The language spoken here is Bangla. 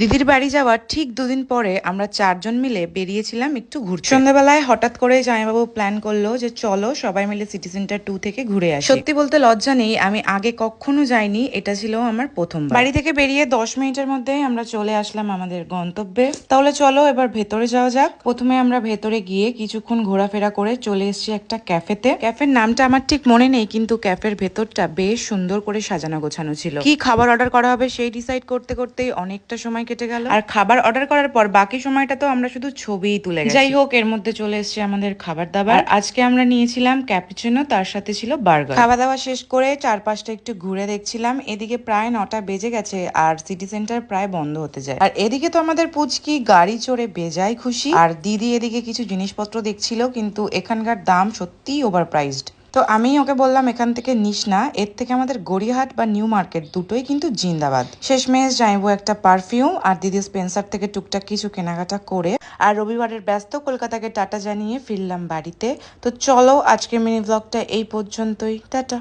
দিদির বাড়ি যাওয়ার ঠিক দুদিন পরে আমরা চারজন মিলে বেরিয়েছিলাম একটু ঘুরতে। সন্ধ্যাবেলায় হঠাৎ করে জামাইবাবু প্ল্যান করলো যে চলো সবাই মিলে সিটি সেন্টার 2 থেকে ঘুরে আসি। সত্যি বলতে লজ্জা নেই, আমি আগে কখনো যাইনি, এটা ছিল আমার প্রথম। বাড়ি থেকে বেরিয়ে 10 মিনিটের মধ্যে আমরা চলে আসলাম আমাদের গন্তব্যে। তাহলে চলো এবার ভেতরে যাওয়া যাক। প্রথমে আমরা ভেতরে গিয়ে কিছুক্ষণ ঘোরাফেরা করে চলে এসেছি একটা ক্যাফেতে। ক্যাফের নামটা আমার ঠিক মনে নেই, কিন্তু ক্যাফের ভেতরটা বেশ সুন্দর করে সাজানো গোছানো ছিল। কি খাবার অর্ডার করা হবে সেই ডিসাইড করতে করতেই অনেকটা সময় কেটে গেল। আর খাবার অর্ডার করার পর বাকি সময়টা তো আমরা শুধু ছবিই তুলে গেছি। যাই হোক, এর মধ্যে চলে এসেছে আমাদের খাবার দাবার। আর আজকে আমরা নিয়েছিলাম ক্যাপুচিনো, তার সাথে ছিল বার্গার। খাওয়া দাওয়া শেষ করে চারপাশটা একটু ঘুরে দেখছিলাম। এদিকে প্রায় 9টা বেজে গেছে আর সিটি সেন্টার প্রায় বন্ধ হতে যায়। আর এদিকে তো আমাদের পুচকি গাড়ি চড়ে বেজায় খুশি। আর দিদি এদিকে কিছু জিনিসপত্র দেখছিল, কিন্তু এখানকার দাম সত্যিই ওভার প্রাইসড। তো আমি ওকে বললাম এখান থেকে নিস না, এর থেকে আমাদের গড়িয়াহাট বা নিউ মার্কেট দুটোই কিন্তু জিন্দাবাদ। শেষমেশ যাইবো একটা পারফিউম আর দিদি স্পেন্সার থেকে টুকটাক কিছু কেনাকাটা করে আর রবিবারের ব্যস্ত কলকাতাকে টাটা জানিয়ে ফিরলাম বাড়িতে। তো চলো আজকের মিনি ব্লগটা এই পর্যন্তই, টাটা।